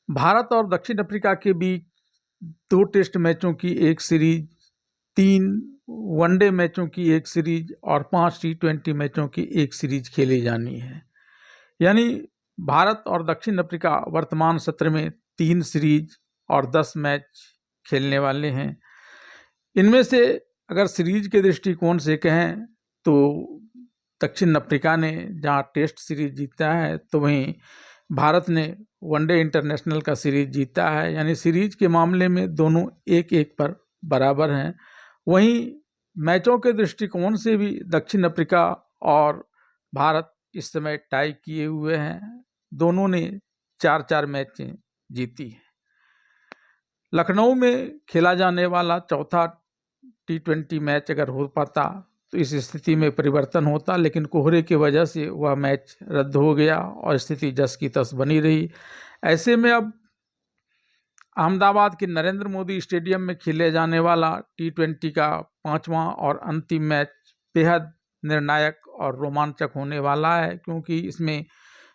भारत और दक्षिण अफ्रीका के बीच 2 टेस्ट मैचों की एक सीरीज, 3 वनडे मैचों की एक सीरीज और 5 T20 मैचों की एक सीरीज खेली जानी है। यानी भारत और दक्षिण अफ्रीका वर्तमान सत्र में 3 सीरीज और 10 मैच खेलने वाले हैं। इनमें से अगर सीरीज के दृष्टिकोण से कहें तो दक्षिण अफ्रीका ने जहां टेस्ट सीरीज जीता है, तो वहीं भारत ने वनडे इंटरनेशनल का सीरीज जीता है। यानी सीरीज के मामले में दोनों 1-1 पर बराबर हैं। वहीं मैचों के दृष्टिकोण से भी दक्षिण अफ्रीका और भारत इस समय टाई किए हुए हैं। दोनों ने 4-4 मैचें जीती हैं। लखनऊ में खेला जाने वाला चौथा T20 मैच अगर हो पाता तो इस स्थिति में परिवर्तन होता, लेकिन कोहरे की वजह से वह मैच रद्द हो गया और स्थिति जस की तस बनी रही। ऐसे में अब अहमदाबाद के नरेंद्र मोदी स्टेडियम में खेले जाने वाला T20 का 5वां और अंतिम मैच बेहद निर्णायक और रोमांचक होने वाला है, क्योंकि इसमें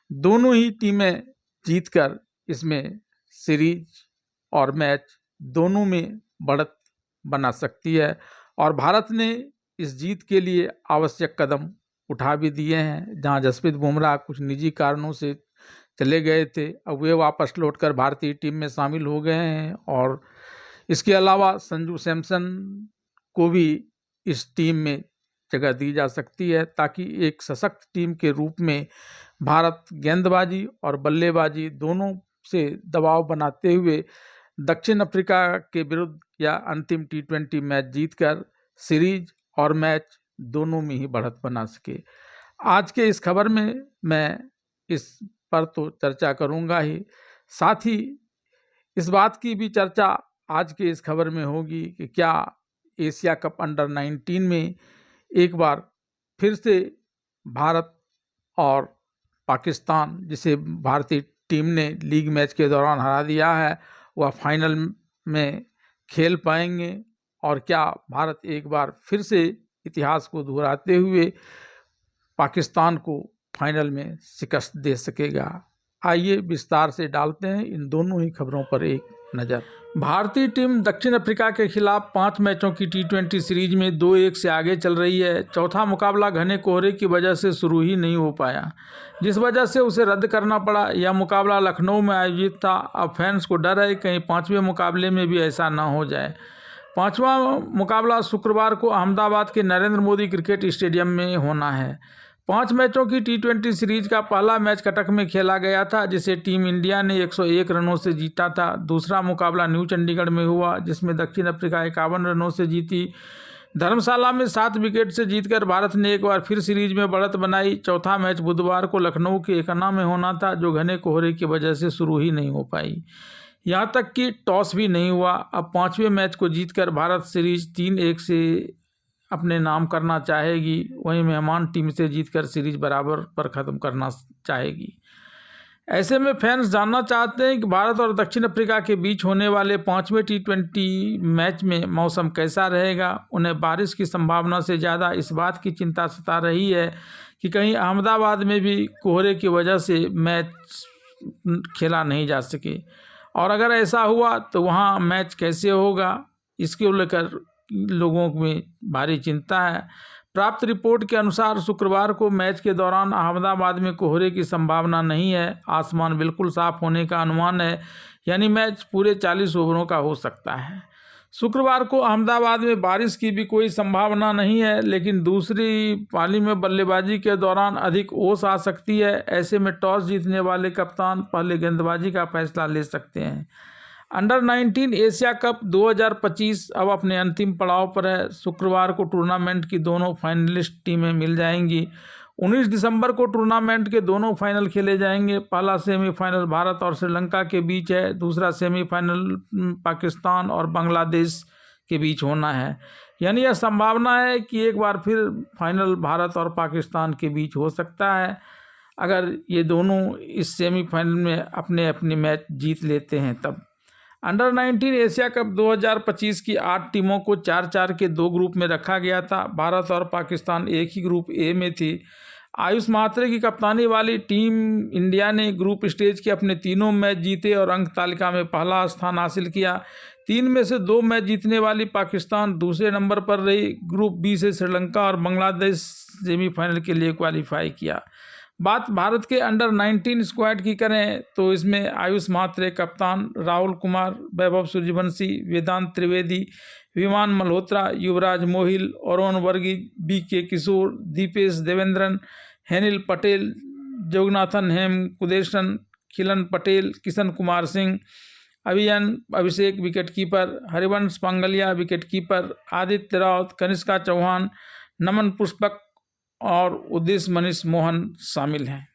दोनों ही टीमें जीतकर इसमें सीरीज और मैच दोनों में बढ़त बना सकती है। और भारत ने इस जीत के लिए आवश्यक कदम उठा भी दिए हैं। जहां जसप्रीत बुमराह कुछ निजी कारणों से चले गए थे, अब वे वापस लौटकर भारतीय टीम में शामिल हो गए हैं। और इसके अलावा संजू सैमसन को भी इस टीम में जगह दी जा सकती है, ताकि एक सशक्त टीम के रूप में भारत गेंदबाजी और बल्लेबाजी दोनों से दबाव बनाते हुए दक्षिण अफ्रीका के विरुद्ध या अंतिम T20 मैच जीतकर सीरीज और मैच दोनों में ही बढ़त बना सके। आज के इस खबर में मैं इस पर तो चर्चा करूंगा ही, साथ ही इस बात की भी चर्चा आज के इस खबर में होगी कि क्या एशिया कप अंडर 19 में एक बार फिर से भारत और पाकिस्तान, जिसे भारतीय टीम ने लीग मैच के दौरान हरा दिया है, वह फाइनल में खेल पाएंगे, और क्या भारत एक बार फिर से इतिहास को दोहराते हुए पाकिस्तान को फाइनल में शिकस्त दे सकेगा। आइए विस्तार से डालते हैं इन दोनों ही खबरों पर एक नज़र। भारतीय टीम दक्षिण अफ्रीका के खिलाफ 5 मैचों की T20 सीरीज में 2-1 से आगे चल रही है। चौथा मुकाबला घने कोहरे की वजह से शुरू ही नहीं हो पाया, जिस वजह से उसे रद्द करना पड़ा। यह मुकाबला लखनऊ में आयोजित था। अब फैंस को डर है कहीं 5वें मुकाबले में भी ऐसा ना हो जाए। 5वां मुकाबला शुक्रवार को अहमदाबाद के नरेंद्र मोदी क्रिकेट स्टेडियम में होना है। 5 मैचों की T20 सीरीज का पहला मैच कटक में खेला गया था, जिसे टीम इंडिया ने 101 रनों से जीता था। दूसरा मुकाबला न्यू चंडीगढ़ में हुआ, जिसमें दक्षिण अफ्रीका 51 रनों से जीती। धर्मशाला में 7 विकेट से जीतकर भारत ने एक बार फिर सीरीज में बढ़त बनाई। चौथा मैच बुधवार को लखनऊ के एकना में होना था, जो घने कोहरे की वजह से शुरू ही नहीं हो पाई। यहाँ तक कि टॉस भी नहीं हुआ। अब 5वें मैच को जीतकर भारत सीरीज 3-1 से अपने नाम करना चाहेगी। वहीं मेहमान टीम से जीतकर सीरीज बराबर पर ख़त्म करना चाहेगी। ऐसे में फैंस जानना चाहते हैं कि भारत और दक्षिण अफ्रीका के बीच होने वाले 5वें T20 मैच में मौसम कैसा रहेगा। उन्हें बारिश की संभावना से ज़्यादा इस बात की चिंता सता रही है कि कहीं अहमदाबाद में भी कोहरे की वजह से मैच खेला नहीं जा सके, और अगर ऐसा हुआ तो वहाँ मैच कैसे होगा, इसको लेकर लोगों में भारी चिंता है। प्राप्त रिपोर्ट के अनुसार शुक्रवार को मैच के दौरान अहमदाबाद में कोहरे की संभावना नहीं है। आसमान बिल्कुल साफ होने का अनुमान है, यानी मैच पूरे 40 ओवरों का हो सकता है। शुक्रवार को अहमदाबाद में बारिश की भी कोई संभावना नहीं है, लेकिन दूसरी पाली में बल्लेबाजी के दौरान अधिक ओस आ सकती है। ऐसे में टॉस जीतने वाले कप्तान पहले गेंदबाजी का फैसला ले सकते हैं। अंडर 19 एशिया कप 2025 अब अपने अंतिम पड़ाव पर है। शुक्रवार को टूर्नामेंट की दोनों फाइनलिस्ट टीमें मिल जाएंगी। 19 दिसंबर को टूर्नामेंट के दोनों फाइनल खेले जाएंगे। पहला सेमीफाइनल भारत और श्रीलंका के बीच है, दूसरा सेमीफाइनल पाकिस्तान और बांग्लादेश के बीच होना है। यानी यह संभावना है कि एक बार फिर फाइनल भारत और पाकिस्तान के बीच हो सकता है, अगर ये दोनों इस सेमीफाइनल में अपने अपने मैच जीत लेते हैं तब। अंडर 19 एशिया कप 2025 की 8 टीमों को 4-4 के 2 ग्रुप में रखा गया था। भारत और पाकिस्तान एक ही ग्रुप ए में थी। आयुष म्हात्रे की कप्तानी वाली टीम इंडिया ने ग्रुप स्टेज के अपने तीनों मैच जीते और अंक तालिका में पहला स्थान हासिल किया। 3 में से 2 मैच जीतने वाली पाकिस्तान दूसरे नंबर पर रही। ग्रुप बी से श्रीलंका और बांग्लादेश सेमीफाइनल के लिए क्वालिफाई किया। बात भारत के अंडर 19 स्क्वाड की करें तो इसमें आयुष म्हात्रे कप्तान, राहुल कुमार, वैभव सूर्यवंशी, वेदांत त्रिवेदी, विमान मल्होत्रा, युवराज मोहिल, अरुण वर्गीज, BK किशोर, दीपेश देवेंद्रन, हेनिल पटेल, जोगनाथन हेम कुदेशन, खिलन पटेल, किशन कुमार सिंह, अभिषेक विकेटकीपर, हरिवंश पांगलिया विकेटकीपर, आदित्य राउत, कनिष्का चौहान, नमन पुष्पक और उदेश मनीष मोहन शामिल हैं।